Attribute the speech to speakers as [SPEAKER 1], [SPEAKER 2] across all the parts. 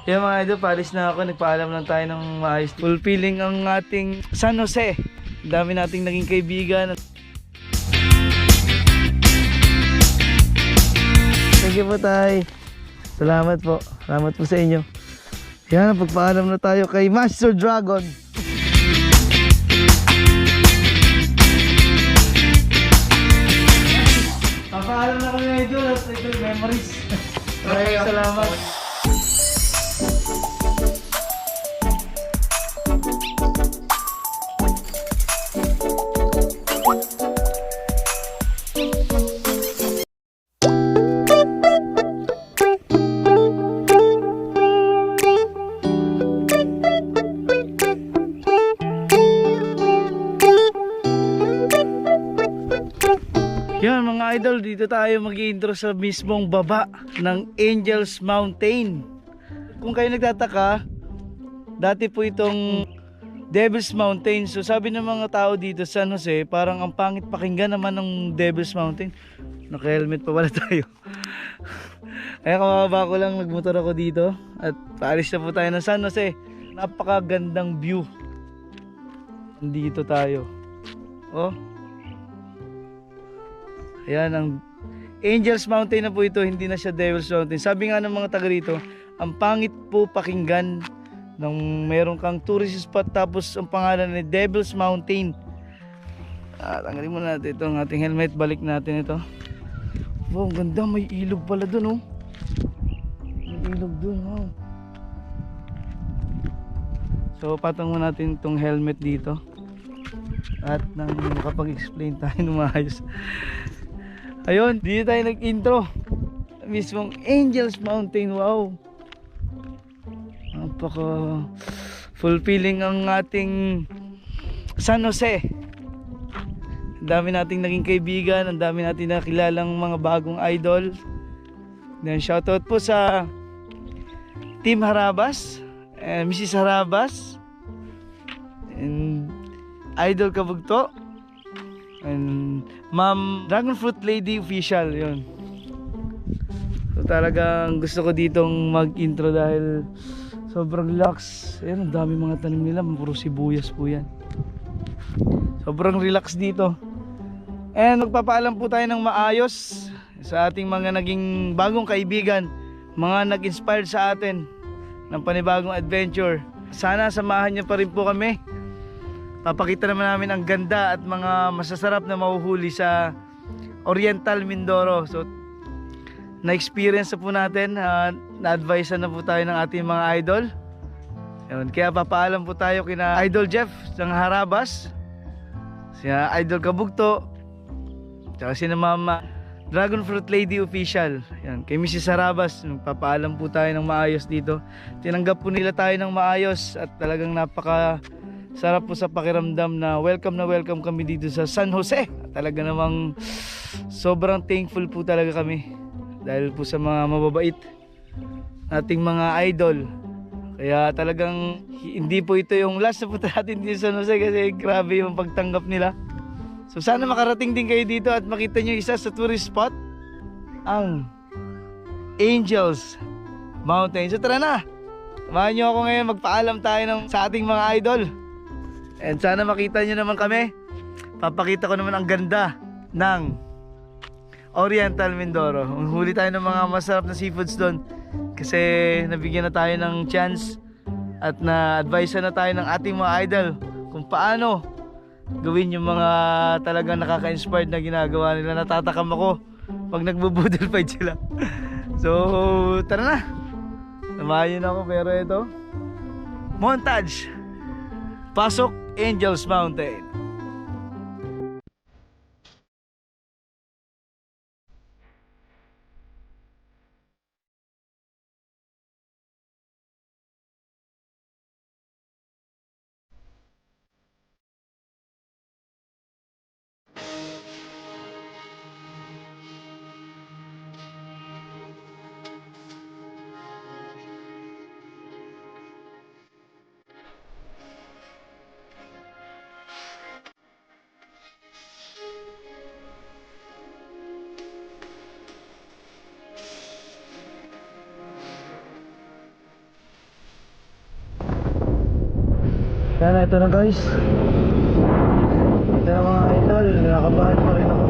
[SPEAKER 1] Yan mga idol, palis na ako. Nagpaalam lang tayo ng maayos. Fulfilling ang ating San Jose. Ang dami nating naging kaibigan. Thank you po tay. Salamat po. Salamat po sa inyo. Yan, pagpaalam na tayo kay Master Dragon. Papaalam na kami idol at idol memories. Maraming salamat. Yan mga idol, dito tayo mag-i-intro sa mismong baba ng Angels Mountain. Kung kayo nagtataka, dati po itong Devil's Mountain. So sabi ng mga tao dito sa San Jose, parang ang pangit pakinggan naman ng Devil's Mountain. Naka-helmet pa pala tayo. Kaya kababa ko lang, nagmotor ako dito. At paalis na po tayo ng San Jose. Napakagandang view. Dito tayo. Oh. Ayan ang Angels Mountain na po ito, hindi na siya Devil's Mountain. Sabi nga ng mga taga rito, ang pangit po pakinggan nung meron kang tourist spot tapos ang pangalan ni Devil's Mountain. Tanggalin muna natin ito, ang ating helmet, balik natin ito. Wow, ang ganda, may ilog pala dun oh. May ilog dun, wow. So patong muna natin itong helmet dito. At nang makapag-explain tayo ng maayos. Ayun, dito tayo nag-intro. Mismong Angels Mountain, wow. Napaka fulfilling ang ating San Jose. Ang dami nating naging kaibigan, ang dami nating nakilalang mga bagong idol. Then shoutout po sa Team Harabas, Mrs. Harabas, and Idol Kabugto, and Ma'am Dragon Fruit Lady Official, yun. So talagang gusto ko ditong mag-intro dahil sobrang relax. Ayan, ang dami mga tanim nila, puro sibuyas po yan. Sobrang relax dito. And magpapaalam po tayo ng maayos sa ating mga naging bagong kaibigan, mga nag-inspired sa atin ng panibagong adventure. Sana samahan niyo pa rin po kami. Papakita naman namin ang ganda at mga masasarap na mahuhuli sa Oriental Mindoro. So na-experience na po natin, na-advise na po tayo ng ating mga idol. Yun, kaya papaalam po tayo kina Idol Jeff ng Harabas, si Idol Kabugto, tsaka si Mama Dragon Fruit Lady Official. Yan, kay Mrs. Harabas, papaalam po tayo ng maayos dito. Tinanggap po nila tayo ng maayos at talagang napaka sarap po sa pakiramdam na welcome kami dito sa San Jose. Talaga namang sobrang thankful po talaga kami dahil po sa mga mababait nating mga idol. Kaya talagang hindi po ito yung last na po natin dito sa San Jose kasi grabe yung pagtanggap nila. So sana makarating din kayo dito at makita nyo isa sa tourist spot, ang Angels Mountain. So tara na, samahan nyo ako ngayon, magpaalam tayo sa ating mga idol. And sana makita nyo naman kami. Papakita ko naman ang ganda ng Oriental Mindoro. Huli tayo ng mga masarap na seafoods doon. Kasi nabigyan na tayo ng chance at na-advise na tayo ng ating mga idol kung paano gawin yung mga talagang nakaka-inspired na ginagawa nila. Natatakam ako pag nagbo-boodle fight sila. So tara na, samahan na ako. Pero ito, montage, pasok Angels Mountain. Kaya ito na guys. Ito na mga idol, nakakabahan pa rin ako.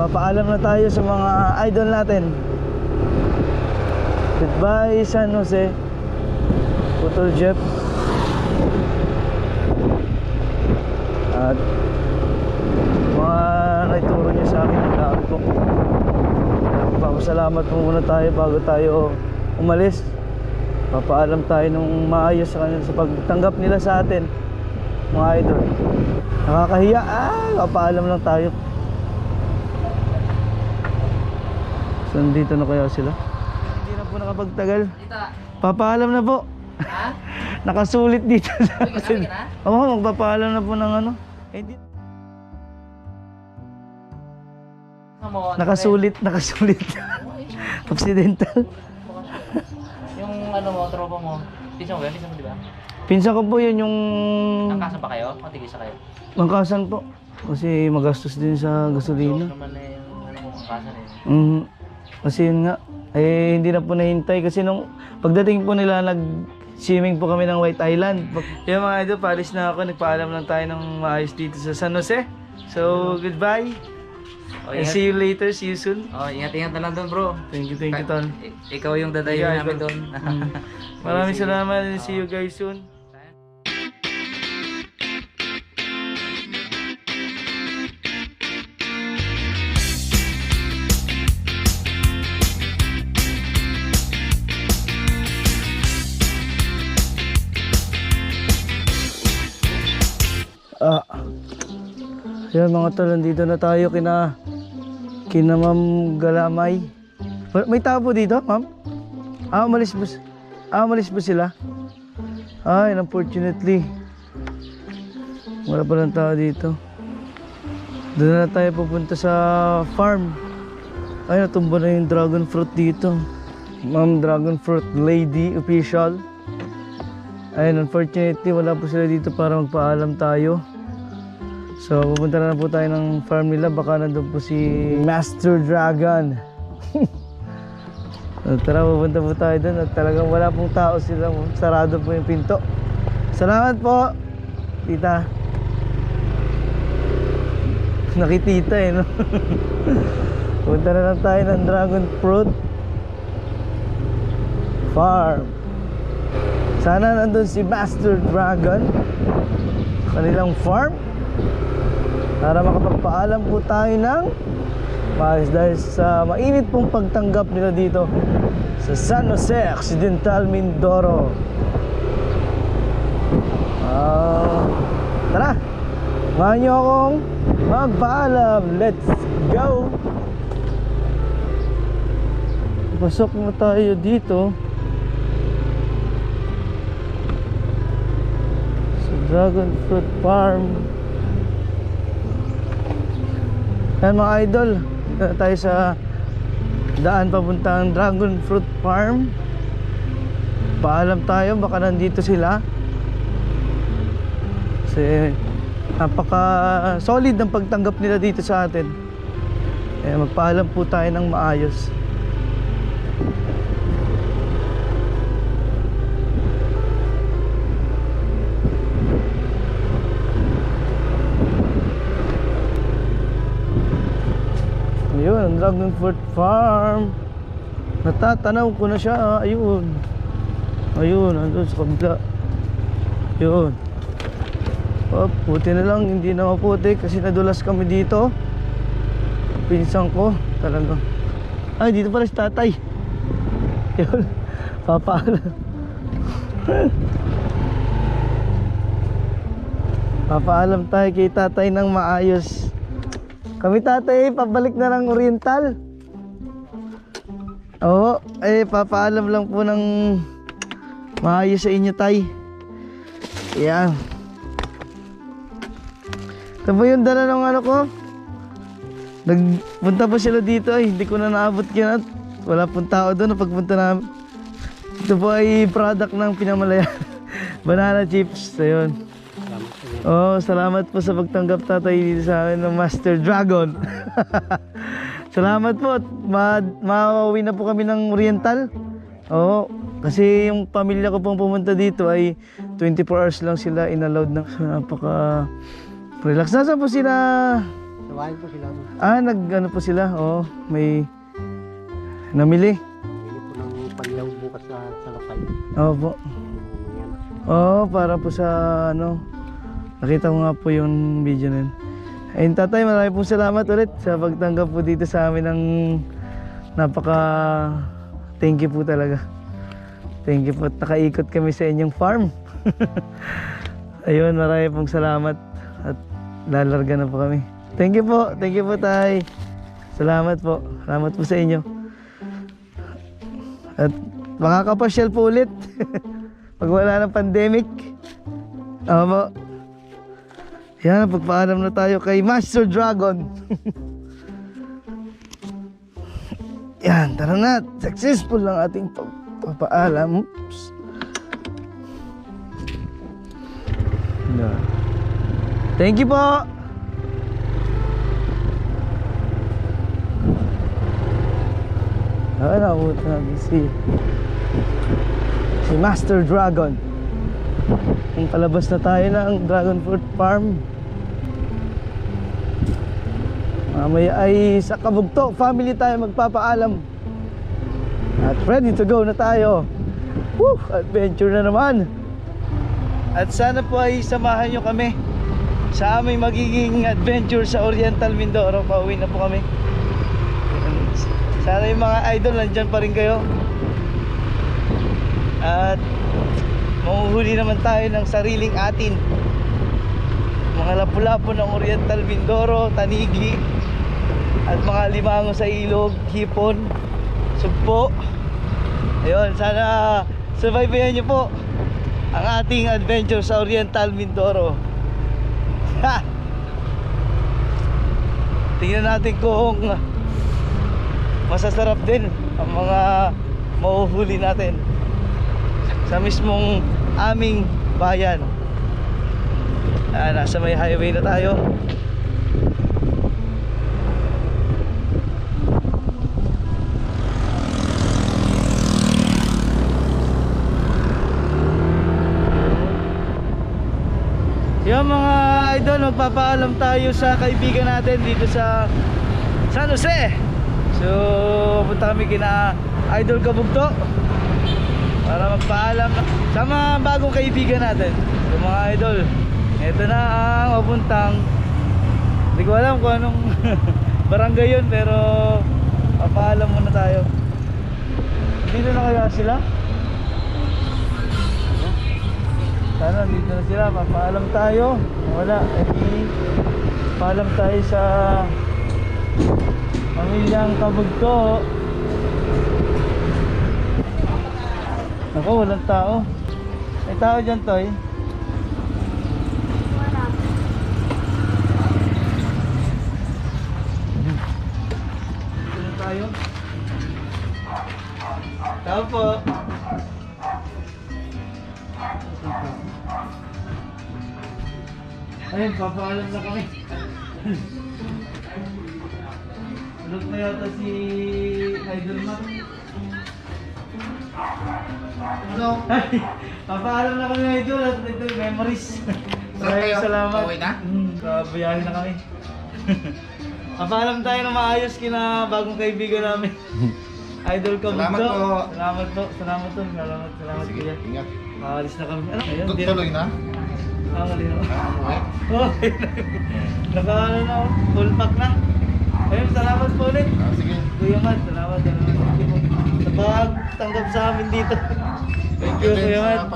[SPEAKER 1] Papaalam na tayo sa mga idol natin. Goodbye San Jose, Putol Jeff. At mga naituro niya sa akin, ang dami po. Papasalamat po muna tayo bago tayo umalis. Papaalam tayo ng maayos sa kanila sa pagtanggap nila sa atin, mga idol. Nakakahiya, papaalam lang tayo. So nandito na kaya sila? Hindi na po nakapagtagal. Papaalam na po.
[SPEAKER 2] Ha?
[SPEAKER 1] Nakasulit dito sa
[SPEAKER 2] Uy, na?
[SPEAKER 1] Oo, magpapaalam na po ng ano. Di... Nakasulit. Accidental.
[SPEAKER 2] Yung ano mo, tropa mo. Pinsan mo ba? Pinsan mo, di ba?
[SPEAKER 1] Pinsan ko po yun yung...
[SPEAKER 2] Nangkasan pa kayo? O tigisa kayo?
[SPEAKER 1] Langkasan po. Kasi magastos din sa gasolina.
[SPEAKER 2] So, naman na yung ano mo, nangkasan eh.
[SPEAKER 1] Kasi yun nga, hindi na po nahintay. Kasi nung pagdating po nila, nag-swimming po kami ng White Island. Yung mga idol, palis na ako. Nagpaalam lang tayo ng maayos dito sa San Jose. So, goodbye. And see you later, see you soon.
[SPEAKER 2] Oh, ingat-ingat na lang doon, bro.
[SPEAKER 1] Thank you, tol.
[SPEAKER 2] Ikaw yung dadayo
[SPEAKER 1] Yeah,
[SPEAKER 2] namin
[SPEAKER 1] idol.
[SPEAKER 2] doon.
[SPEAKER 1] Maraming salamat and see you guys soon. Yan mga tol, nandito na tayo kina Ma'am Galamay. May tao po dito, ma'am? Umalis po sila? Ay, unfortunately wala palang tao dito. Doon na tayo pupunta sa farm. Ay, natumba na yung dragon fruit dito. Ma'am Dragon Fruit Lady Official. Ayun, unfortunately wala po sila dito para magpaalam tayo. So, pupunta na po tayo ng farm nila. Baka nandun po si Master Dragon. So, tara, pupunta po tayo dun. At talagang wala pong tao sila. Sarado po yung pinto. Salamat po, tita. Nakitita eh, no? Pupunta na lang tayo ng Dragon Fruit Farm. Sana nandun si Master Dragon, kanilang farm, para makapagpaalam po tayo ng maayos dahil sa mainit pong pagtanggap nila dito sa San Jose Occidental, Mindoro. Tara, samahan nyo akong magpaalam. Let's go! Pasok na tayo dito sa Dragon Fruit Farm. Ayan mga idol, dito na tayo sa daan papuntang Dragon Fruit Farm. Paalam tayo, baka nandito sila. Kasi napaka solid ang pagtanggap nila dito sa atin. Kaya magpaalam po tayo ng maayos. Ayun, ang Dragon Fruit Farm. Natatanaw ko na siya. Ayun. Ayun, andun sa kabila. Ayun. Oh, puti na lang, hindi na maputi kasi nadulas kami dito. Pinsan ko, talaga. Ay, dito pala si tatay. Ayun, papaalam. Papaalam tayo kay tatay ng maayos. Kami tatay, pabalik na ng Oriental. Oo, papaalam lang po ng maayos sa inyo, tay. Yan. Ito po yung dala ng ano ko. Nagpunta po sila dito, hindi ko na naabot yun at wala pong tao doon na pagpunta namin. Ito po ay product ng Pinamalayan. Banana chips, ayun. Oh, salamat po sa pagtanggap tatay dito sa amin ng Master Dragon. Salamat po. Mauwi na po kami ng Oriental. Oo, kasi yung pamilya ko pong pumunta dito ay 24 hours lang sila inallowed na. So, napaka relax. Nasaan po sila?
[SPEAKER 3] Nawain po sila.
[SPEAKER 1] Nag-ano po sila? Oo, may namili.
[SPEAKER 3] Hindi po ng panlaw bukas sa Salapay.
[SPEAKER 1] Oo po.
[SPEAKER 3] Yan.
[SPEAKER 1] Oo, para po sa ano, nakita ko nga po yung video na yun. Ayun tatay, maraming pong salamat ulit sa pagtanggap po dito sa amin ng napaka thank you po talaga. Thank you po. Nakaikot kami sa inyong farm. Ayun, maraming pong salamat at lalarga na po kami. Thank you po. Thank you po tay. Salamat po. Salamat po sa inyo. At makakapasyal po ulit. Pag wala ng pandemic. Po. Yan, pagpaalam na tayo kay Master Dragon. Yan, tara na. Successful lang ating pagpapaalam. Oops. Yan. Thank you po. Naabot natin si Master Dragon. Kung palabas na tayo ng Dragon Fruit Farm. Mamaya ay sa Kabugto family tayo magpapaalam. At ready to go na tayo. Woo! Adventure na naman. At sana po ay samahan nyo kami sa aming magiging adventure sa Oriental Mindoro. Pauwi na po kami. Sana yung mga idol nandyan pa rin kayo. At mahuhuli naman tayo ng sariling atin. Mga lapu-lapu ng Oriental Mindoro, tanigi, at mga limango sa ilog, hipon, sugpo. Ayun, sana survivean nyo po ang ating adventure sa Oriental Mindoro. Ha! Tingnan natin kung masasarap din ang mga mahuhuli natin sa mismong aming bayan. Nasa may highway na tayo. Yung mga idol, magpapaalam tayo sa kaibigan natin dito sa San Jose. So, punta kami kina Idol Kabugto para magpaalam sa mga bagong kaibigan natin. So mga idol, ito na ang mapuntang, hindi ko alam kung anong barangay yun, pero papaalam muna tayo. Dito na kaya sila? Sana dito na sila, papaalam tayo. Wala, paalam tayo sa pamilyang Kabugto. Ako, walang tao. May tao dyan, Toy. Dito tayo. Tao po. Ayun, papaalam na kami. Tulog na yata si Idol Mac.
[SPEAKER 3] Ano?
[SPEAKER 1] Ay, papaalam na kami Idol at ito memories. Maraming salamat.
[SPEAKER 3] Pauwi na?
[SPEAKER 1] Kabayahin na kami. Papaalam tayo na maayos kina bagong kaibigan namin. Idol Kabugto.
[SPEAKER 3] Salamat po.
[SPEAKER 1] Salamat po. Salamat po. Salamat
[SPEAKER 3] Sige,
[SPEAKER 1] kuya.
[SPEAKER 3] ingat.
[SPEAKER 1] Maalis na kami. Ano? Ayun,
[SPEAKER 3] Tuloy na?
[SPEAKER 1] Mali na.
[SPEAKER 3] Okay.
[SPEAKER 1] Oh, naka-ano na, full pack na. Ayun, salamat po ulit.
[SPEAKER 3] Sige.
[SPEAKER 1] Kuya Matt, salamat. Sa pagtanggap sa amin dito. Thank you, Kuya Matt.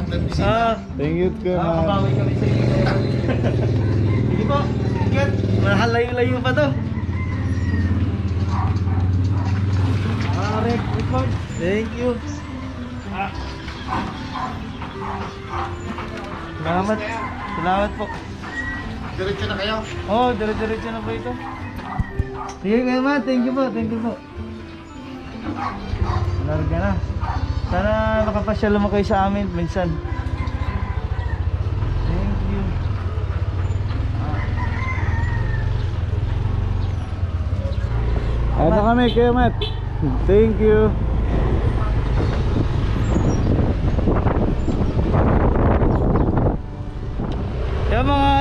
[SPEAKER 3] Thank you,
[SPEAKER 1] Makabawi kami sa inyo. Sige po, ingat. Mahal layo-layo pa to. Report. Thank you. Salamat. Salamat po.
[SPEAKER 3] Diretso na kayo.
[SPEAKER 1] Oh, dire-diretso na po ito. Sige, Kuya Matt. Thank you po. Thank you po. Larga na. Sana makapasyal mo kayo sa amin minsan. Thank you.
[SPEAKER 3] Ano kami, Kuya Matt? Thank you.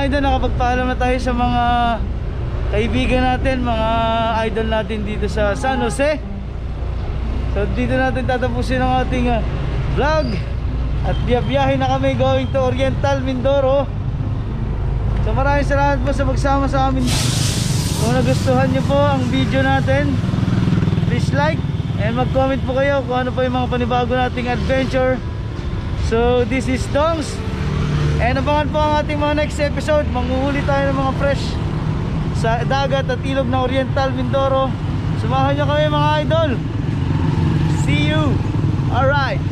[SPEAKER 1] idol, nakapagpaalam na tayo sa mga kaibigan natin, mga idol natin dito sa San Jose. So dito natin tatapusin ang ating vlog. At biyahe na kami going to Oriental Mindoro. So maraming salamat po sa pagsama sa amin. Kung nagustuhan nyo po ang video natin, please like and mag-comment po kayo kung ano po yung mga panibago nating adventure. So this is Dongs, and abangan po ang ating mga next episode. Manguhuli tayo ng mga fresh sa dagat at ilog ng Oriental Mindoro. Samahan nyo kami mga idol. See you. Alright.